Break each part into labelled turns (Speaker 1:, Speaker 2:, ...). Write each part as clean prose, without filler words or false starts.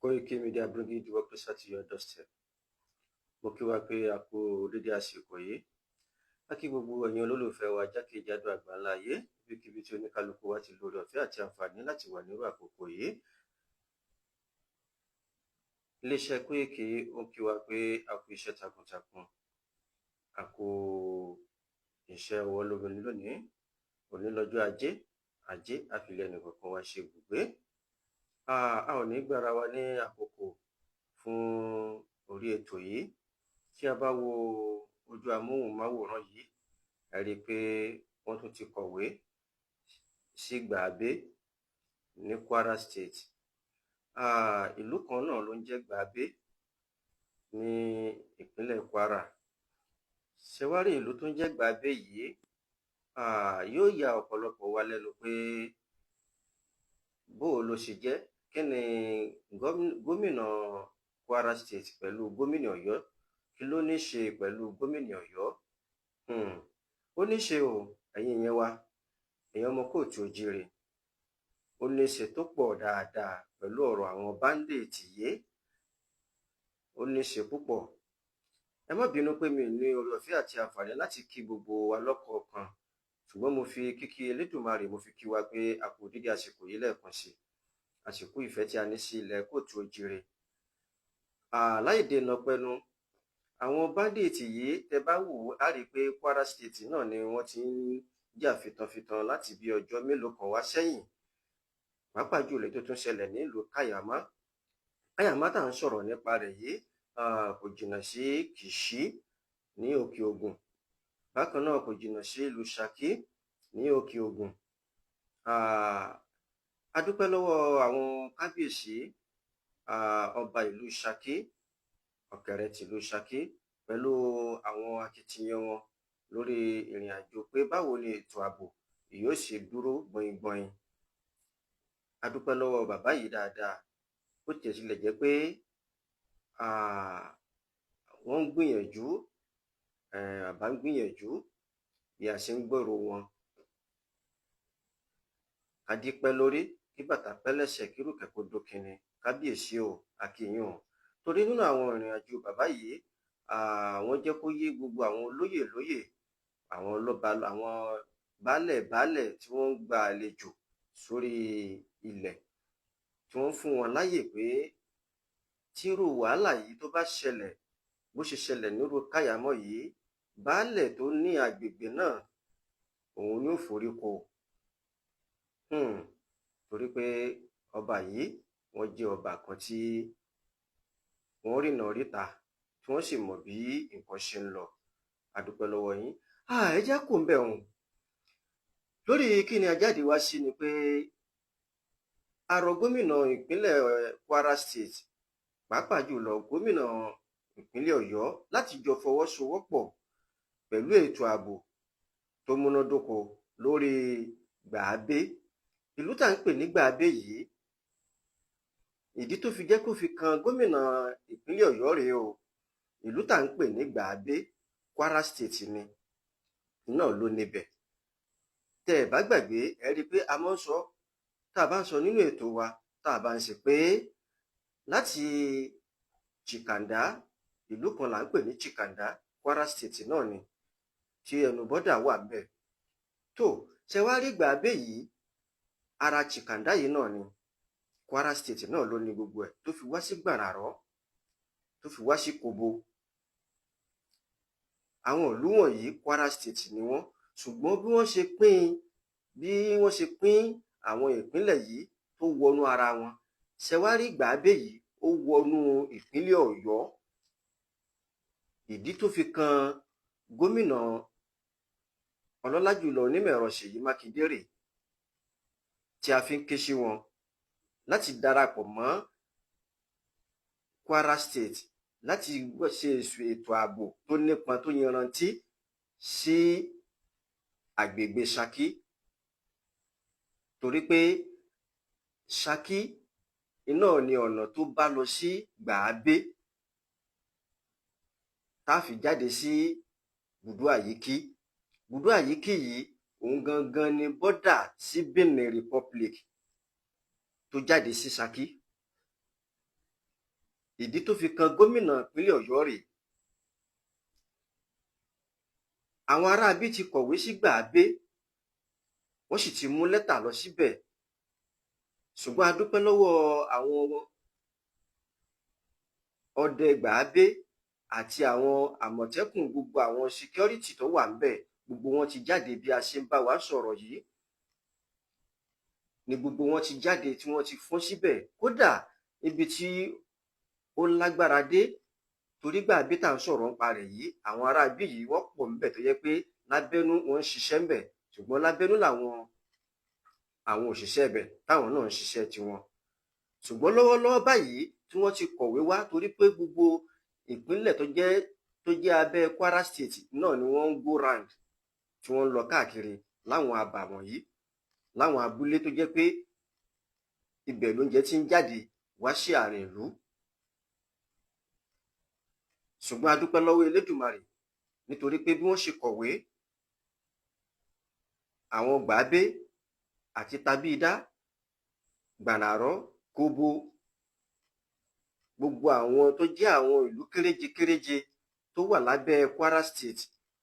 Speaker 1: Koiki Media bringing the work closer to your doorstep. Mo kí wa pé a kú dédé àsìkò yìí. A kí gbogbo ẹ̀yin olólùfẹ́ wa jákèjádò àgbáńlá ayé ibikíbi tí oníkálukú wa ti lórí ọ̀fẹ́ àti àǹfààní láti wà nírú àkókò yìí. Iléeṣẹ́ Koiki ó kí wa pé a kú iṣẹ́ takuntakun. A kú iṣẹ́ ọwọ́ lóbìnrin lónìí. Òní lọ́jọ́ ajé àfilẹ̀ ẹnìkọ̀ọ̀kan wa ṣe ibùgbé. A ò ní gbára wa ní àkókò fún orí ètò yìí. Tí a bá wo ojú amóhùnmáwòrán yìí, ẹ rí i pé wọ́n tún ti kọ̀wé sí Gbàbé ní Kwara State. Ìlú kan náà ló ń jẹ́ Gbàbé ní ìpínlẹ̀ Kwara. Ṣé wá rí ìlú tó ń jẹ́ Gbàbé yìí, yóò ya ọ̀pọ̀lọpọ̀ wa lẹ́nu pé bóò ló ṣe jẹ́, kí ni gómìnà Kwara State pẹ̀lú gómìnà Ọ̀yọ́, kí ló ní ṣe pẹ̀lú gómìnà Ọ̀yọ́? Ó ní ṣe o, ẹ̀yin yẹn wa, èèyàn ọmọ kóòtù òjíire. Ó ní ṣe tó pọ̀ dáadáa pẹ̀lú ọ̀rọ̀ àwọn báńdíìtì yìí. Ó ní ṣe púpọ̀. Ẹ má bínú pé mi ní oore ọ̀fẹ́ àti àǹfààní láti kí gbogbo wa lọ́kọ̀ọ̀kan, ṣùgbọ́n mo fi kíkí Elédùmarè mo fi kí wa pé a kú dédé àsìkò yìí lẹ́ẹ̀kan sí. Àsìkò ìfẹ́ tí a ní sí ilẹ̀ kóòtù òjíire. Láì dènà pẹnu, àwọn báńdíìtì yìí tẹ bá wò ó, á rí i pé Kwara State náà ni wọ́n ti ń jà fitanfitan láti bí ọjọ́ mélòó kan wá sẹ́yìn. Pàápàá jùlọ tó tún ṣẹlẹ̀ nílùú Kayama. Kayama tá à ń sọ̀rọ̀ nípa rẹ̀ yìí kò jìnnà sí Kìṣí ní Òkè Ògùn. Bákan náà kò jìnnà sí ìlú Ṣakí ní Òkè Ògùn. A dúpẹ́ lọ́wọ́ àwọn kábíyèsí ọba ìlú Ṣakí, ọ̀kẹ̀rẹ̀ tìlú Ṣakí, pẹ̀lú àwọn akitiyan wọn lórí ìrìn àjò pé báwo ni ètò ààbò yóò ṣe dúró gbọ̀ngbọ̀n. A dúpẹ́ lọ́wọ́ bàbá yìí dáadáa. Bó tilẹ̀ jẹ́ pé wọ́n ń gbìyànjú, bàbá ń gbìyànjú bí a ṣe ń gbèrò wọn. Adípẹ́ lórí kí bàtà pẹ́ lẹ́sẹ̀ kí rùkẹ̀ kó dókínni. Kábíyèsí o, a kí yín o. Torí nínú àwọn ìrìn àjò bàbá yìí, wọ́n jẹ́ kó yé gbogbo àwọn olóyè, àwọn baálẹ̀ tí wọ́n ń gba àlejò sórí ilẹ̀, tí wọ́n fún wọn láyè pé tírú wàhálà yìí tó bá ṣẹlẹ̀ bó ṣe ṣẹlẹ̀ nírú Káyàmọ́ yìí, baálẹ̀ tó ní agbègbè náà òun ni ó forí kó. Torí pé ọba yìí wọ́n jẹ́ ọba kan tí wọ́n rìnà ríta tí wọ́n sì mọ̀ bí nǹkan ṣe ń lọ. A dúpẹ́ lọ́wọ́ yín. Ẹ jẹ́ kó ń bẹ̀ òun. Lórí kí ni ajáde wá sí ni pé a rọ gómìnà ìpínlẹ̀ Kwara State, pàápàá jùlọ gómìnà ìpínlẹ̀ Ọ̀yọ́, láti jọ fọwọ́sowọ́pọ̀ pẹ̀lú ètò ààbò tó múnádóko lórí Gbàbé. Ìlú tá à ń pè ní Gbàbé yìí, ìdí tó fi jẹ́ kó fi kan gómìnà ìpínlẹ̀ Ọ̀yọ́ rèé o. Ìlú tá à ń pè ní Gbàbé, Kwara State ni náà ló níbẹ̀. Tẹ́ ẹ bá gbàgbé, ẹ rí i pé a máa ń sọ, tá a bá ń sọ nínú ètò wa, tá a bá ń ṣe pé láti Chikanda, ìlú kan là ń pè ní Chikanda, Kwara State náà ni, tí ẹnu bọ́dà wà ń bẹ̀. Tó ṣe wá rí Gbàbé yìí, ara Chikanda yìí náà ni. Kwara State náà ló ní gbogbo ẹ̀, tó fi wá sí Gbàràrọ́, tó fi wá sí Kobo. Àwọn ìlú wọ̀nyí Kwara State ni wọ́n, ṣùgbọ́n bí wọ́n ṣe pín àwọn ìpínlẹ̀ yìí tó wọnú ara wọn, ṣe wá rí Gbàbé yìí ó wọnú ìpínlẹ̀ Ọ̀yọ́. Ìdí tó fi kan gómìnà ọlọ́lá jùlọ onímọ̀ ẹ̀rọ Ṣèyí Mákindé rèé, tí a fi ń ké sí wọn láti darapọ̀ mọ́ Kwara State láti ṣe ètò ààbò tó nípọn tó yanrantí sí agbègbè Ṣakí. Torí pé Ṣakí iná ni ọ̀nà tó bá lọ sí Gbàbé tá a fi jáde sí Bùdó Àyíkí. Bùdó Àyíkí yìí òun gangan ni bọ́dà sí Benin Republic tó jáde sí Ṣakí. ìdí tó fi kan gómìnà ìpínlẹ̀ Ọ̀yọ́ rèé. Àwọn aráabí ti kọ̀wé sí Gbàgbé, wọ́n sì ti mú lẹ́tà lọ síbẹ̀, ṣùgbọ́n a dúpẹ́ lọ́wọ́ àwọn ọdẹ Gbàgbé àti àwọn àmọ̀tẹ́kùn, gbogbo àwọn security tó wà ńbẹ̀, gbogbo wọn ti jáde. Bí a ṣe ń bá wa sọ̀rọ̀ yìí ni gbogbo wọn ti jáde tí wọ́n ti fọ́n síbẹ̀. Kódà ibi tí ó lágbára dé, torí Gbàgbé tá à ń sọ̀rọ̀ nípa rẹ̀ yìí, àwọn aráabí yìí wọ́n pọ̀ ńbẹ̀ tó yẹ pé lábẹ́nú wọ́n ń ṣiṣẹ́ ńbẹ̀, ṣùgbọ́n lábẹ́nú làwọn òṣìṣẹ́ ibẹ̀ táwọn náà ń ṣiṣẹ́ tiwọn. Ṣùgbọ́n lọ́wọ́lọ́wọ́ báyìí tí wọ́n ti kọ̀wé wá, torí pé gbogbo ìpínlẹ̀ tó jẹ́ abẹ́ Kwara State náà ni wọ́n ń go round, tí wọ́n ń lọ káàkiri láwọn abà wọ̀nyí, láwọn abúlé tó jẹ́ pé ibẹ̀ lóúnjẹ ti ń jáde wá sí àárín ìlú. Ṣùgbọ́n a dúpẹ́ lọ́wọ́ Elédùmarè, nítorí pé bí wọ́n ṣe kọ̀wé, àwọn Gbàgbé àti Tabídá, Gbànàrọ́, Kóbó, gbogbo àwọn tó jẹ́ àwọn ìlú kéréje kéréje tó wà lábẹ́ Kwara State,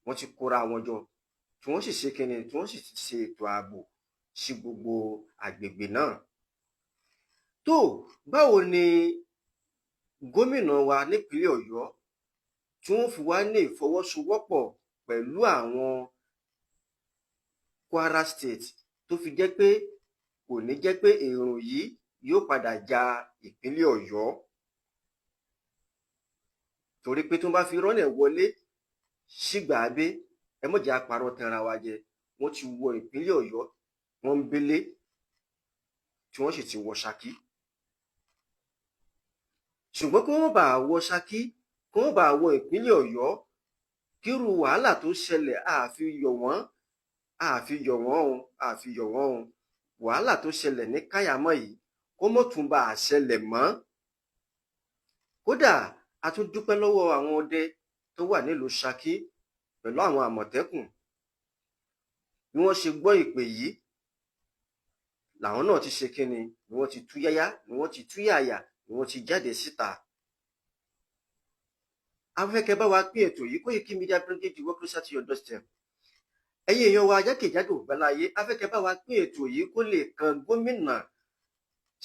Speaker 1: wọ́n ti kóra wọn jọ, tí wọ́n sì ṣe kíni, tí wọ́n sì ti ṣe ètò ààbò sí gbogbo àgbègbè náà. Tó báwo ni gómìnà wa nípínlẹ̀ Ọ̀yọ́ tí wọ́n fi wá ní ìfọwọ́sowọ́pọ̀ pẹ̀lú àwọn Kwara State tó fi jẹ́ pé kò ní jẹ́ pé èrò yìí yóò padà ja ìpínlẹ̀ Ọ̀yọ́, torí pé tó bá fi rọ́nà wọlé sí Gbàgbé, ẹ má jẹ́ á parọ́ tanra wa jẹ, wọ́n ti wọ ìpínlẹ̀ Ọ̀yọ́, wọ́n ń belé, tí wọ́n sì ti wọ Ṣakí. Ṣùgbọ́n kí wọ́n bá wọ Ṣakí, kí wọ́n bá wọ ìpínlẹ̀ Ọ̀yọ́, kírú wàhálà tó ṣẹlẹ̀ àfi yọ̀ wọ́n wàhálà tó ṣẹlẹ̀ ní Káyàmọ́ yìí kó mọ́ tún bá a ṣẹlẹ̀ mọ́. Kódà a tún dúpẹ́ lọ́wọ́ àwọn ọdẹ tó wà nílùú Ṣakí pẹ̀lú àwọn àmọ̀tẹ́kùn. Bí wọ́n ṣe gbọ́ ìpè yìí, làwọn náà ti ṣe kíni, ni wọ́n ti tú yáyá, ni wọ́n ti tú yàyà, ni wọ́n ti jáde síta. Afẹ́kẹ́ bá wa pín ètò yìí, Koiki Media bringing the work closer to your doorstep. Ẹ̀yin èèyàn wa jákèjádò gbáláyé, afẹ́kẹ́ bá wa pín ètò yìí kó lè kan gómìnà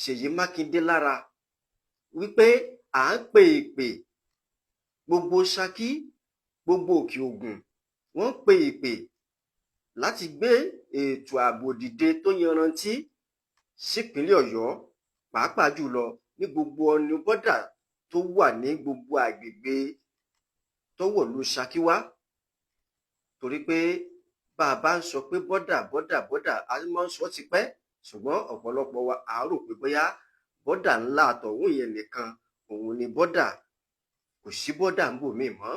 Speaker 1: Ṣèyí Mákindé lára, wípé à ń pe ìpè gbogbo Ṣakí, gbogbo Òkè Ògùn, wọ́n pe ìpè láti gbé ètò ààbò dìde tó yanrantí sípínlẹ̀ Ọ̀yọ́, pàápàá jùlọ ní gbogbo ọ̀nà bọ́dà tó wà ní gbogbo àgbègbè tó wọ̀lú Ṣakí wá. Torí pé bá a bá ń sọ pé bọ́dà a máa ń sọ ti pẹ́, ṣùgbọ́n ọ̀pọ̀lọpọ̀ wa á rò pé bóyá bọ́dà ńlá àtọ̀hún yẹn nìkan òun ni bọ́dà, kò sí bọ́dà ń bò míì mọ́.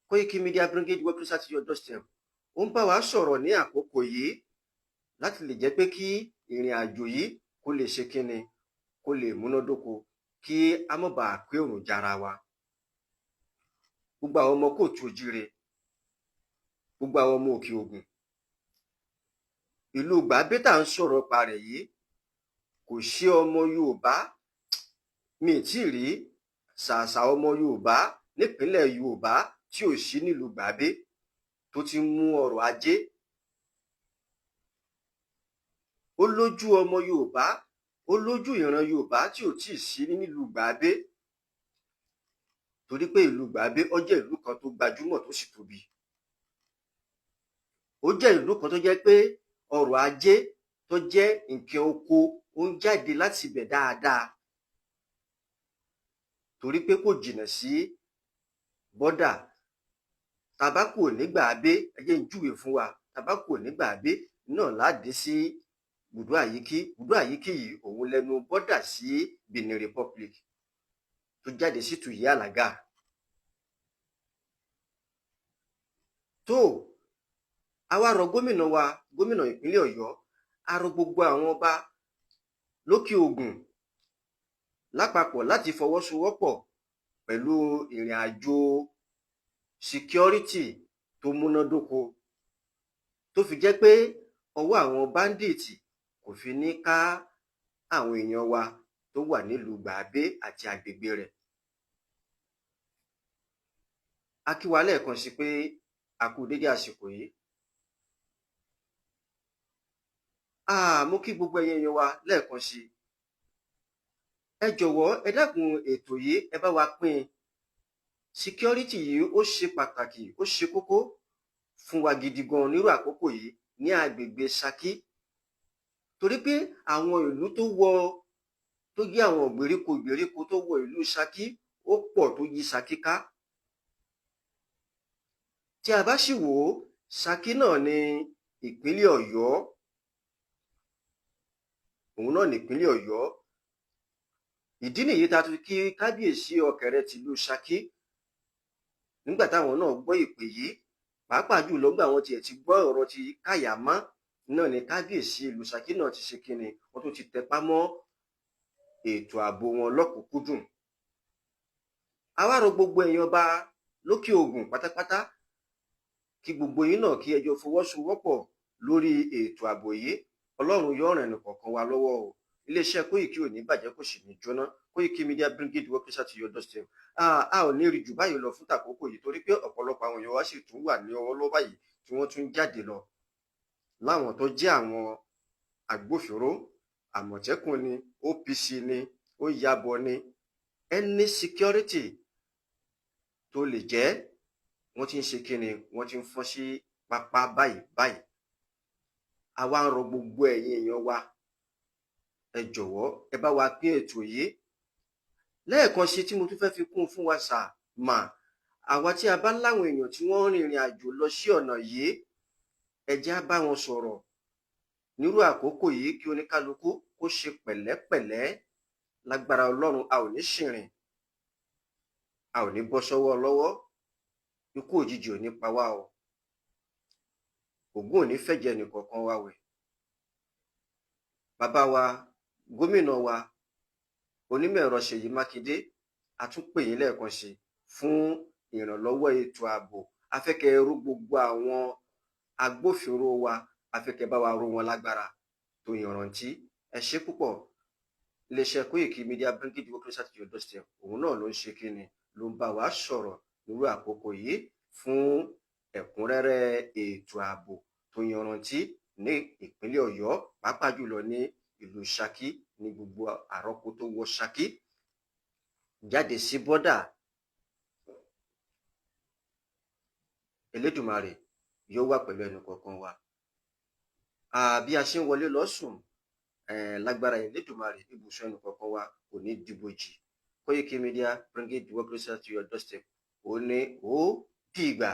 Speaker 1: Koiki Media bringing the work closer to your doorstep. Ó ń bá wa sọ̀rọ̀ ní àkókò yìí láti lè jẹ́ pé kí ìrìn àjò yìí kó lè ṣe kíni, kó lè múnádóko, kí a má bàa pé òrùn jára wa. Gbogbo àwọn ọmọ Kóòtù Òjíire, gbogbo àwọn ọmọ Òkè Ògùn, ìlú Gbàgbé tá à ń sọ̀rọ̀ pa rẹ̀ yìí, kò sí ọmọ Yorùbá, mi tí ì rí ṣàṣà ọmọ Yorùbá nípínlẹ̀ Yorùbá tí ò sí nílùú Gbàgbé tó ti mú ọrọ̀ ajé. Ó lójú ọmọ Yorùbá, ó lójú ìran Yorùbá tí ò tíì sí nílùú Gbàgbé, torí pé ìlú Gbàgbé ó jẹ́ ìlú kan tó gbajúmọ̀ tó sì tóbi. Ó jẹ́ ìlú kan tó jẹ́ pé ọrọ̀ ajé tó jẹ́ nǹkan oko ó ń jáde láti ibẹ̀ dáadáa, torí pé kò jìnnà sí bọ́dà. Tabako ní Gbàgbé, ẹ jẹ́ n júwe fún wa, Tabako ní Gbàgbé náà láàdé sí Bùdó Àyíkí. Bùdó Àyíkí yìí òun lẹ́nu bọ́dà sí Benin Republic tó jáde sí Tuyí Àlàgà. Tó àwa rọ gómìnà wa, gómìnà ìpínlẹ̀ Ọ̀yọ́, a rọ gbogbo àwọn ọba lókè Ògùn lápapọ̀ láti fọwọ́sowọ́pọ̀ pẹ̀lú ìrìn àjò security tó múnádóko, tó fi jẹ́ pé ọwọ́ àwọn bandits kò fi ní ká àwọn èèyàn wa tó wà nílùú Gbàgbé àti agbègbè rẹ̀. A kí wa lẹ́ẹ̀kan sí pé a kú dédé àsìkò yìí. Mo kí gbogbo ẹ̀yin èèyàn wa lẹ́ẹ̀kan sí. Ẹ jọ̀wọ́ ẹ dákun ètò yìí ẹ bá wa pín in. Security yìí ó ṣe pàtàkì, ó ṣe kókó fún wa gidi gan nírú àkókò yìí ní agbègbè Ṣakí. Torí pé àwọn ìlú tó jẹ́ àwọn ìgbèríko tó wọ ìlú Ṣakí ó pọ̀ tó yí Ṣakí ká. Tí a bá sì wò ó, Ṣakí náà ní ìpínlẹ̀ Ọ̀yọ́. Òun náà ní ìpínlẹ̀ Ọ̀yọ́. Ìdí nìyí tá a tún kí kábíyèsí ọ̀kẹ́rẹ́ tìlú Ṣakí nígbà táwọn náà gbọ́ ìpè yìí, pàápàá jùlọ nígbà wọn tiẹ̀ ti gbọ́ ọ̀rọ̀ ti Káyàmá náà ni kábíyèsí ìlú Ṣakí náà ti ṣe kíni, wọ́n tún ti tẹpá mọ́ ètò ààbò wọn lọ́kùnkúndùn. A wá rọ gbogbo èèyàn ọba lókè Ògùn pátápátá kí gbogbo yín náà kí ẹ jọ fọwọ́sowọ́pọ̀ lórí ètò ààbò yìí. Ọlọ́run yóò ràn ẹnìkọ̀ọ̀kan wa lọ́wọ́ o. Iléeṣẹ́ Koiki ò ní bàjẹ́ kò sì ní jóná. Koiki Media bring it work closer to your doorstep. A ò ní rí jù báyìí lọ fún tàkókò yìí torí pé ọ̀pọ̀lọpọ̀ àwọn èèyàn wa sì tún wà ní ọwọ́ lọ́wọ́ báyìí tí wọ́n tún jáde lọ. Láwọn tó jẹ́ àwọn agbófinró, Àmọ̀tẹ́kùn ni, OPC ni, ó yabọ̀ ni, any security tó lè jẹ́ wọ́n ti ń ṣe kíni, wọ́n ti ń fọ́n sí pápá báyìí. A wá ń rọ gbogbo ẹ̀yin èèyàn wa, ẹ jọ̀wọ́ ẹ bá wa pín ètò yìí. Lẹ́ẹ̀kan sí tí mo tún fẹ́ fi kún fún wa mà, àwa tí a bá láwọn èèyàn tí wọ́n ń rìnrìn àjò lọ sí ọ̀nà yìí, ẹ jẹ́ á bá wọn sọ̀rọ̀ nírú àkókò yìí kí oníkálukú kó ṣe pẹ̀lẹ́pẹ̀lẹ́. Lágbára Ọlọ́run a ò ní ṣìrìn, a ò ní bọ́ sọ́wọ́ lọ́wọ́, ikú òjijì ò ní pa wá o. Ògún ò ní fẹ̀jẹ̀ nìkọ̀ọ̀kan wa wẹ̀. Bàbá wa gómìnà wa onímọ̀ ẹ̀rọ Ṣèyí Mákindé, a tún pè yín lẹ́ẹ̀kan sí fún ìrànlọ́wọ́ ètò ààbò. A fẹ́ kẹ́ rú gbogbo àwọn agbófinró wa, a fẹ́ kẹ́ bá wa ró wọn lágbára tó yanrantí. Ẹ ṣé púpọ̀. Iléeṣẹ́ Koiki Media bring it work closer to your doorstep. Òun náà ló ń ṣe kíni, ló ń bá wa sọ̀rọ̀ nírú àkókò yìí fún ẹ̀kúnrẹ́rẹ́ ètò ààbò tó yanrantí ní ìpínlẹ̀ Ọ̀yọ́, pàápàá jùlọ ní ìlú Ṣakí, ní gbogbo àrọ́kọ tó wọ Ṣakí jáde sí bọ́dà. Elédùmarè yóò wà pẹ̀lú ẹnìkọ̀ọ̀kan wa. Bí a ṣe ń wọlé lọ́sùn, lágbára Elédùmarè ibùsùn ẹnìkọ̀ọ̀kan wa kò ní dìbòjì. Koiki Media bring it work closer to your doorstep. Ó ní ó dìgbà.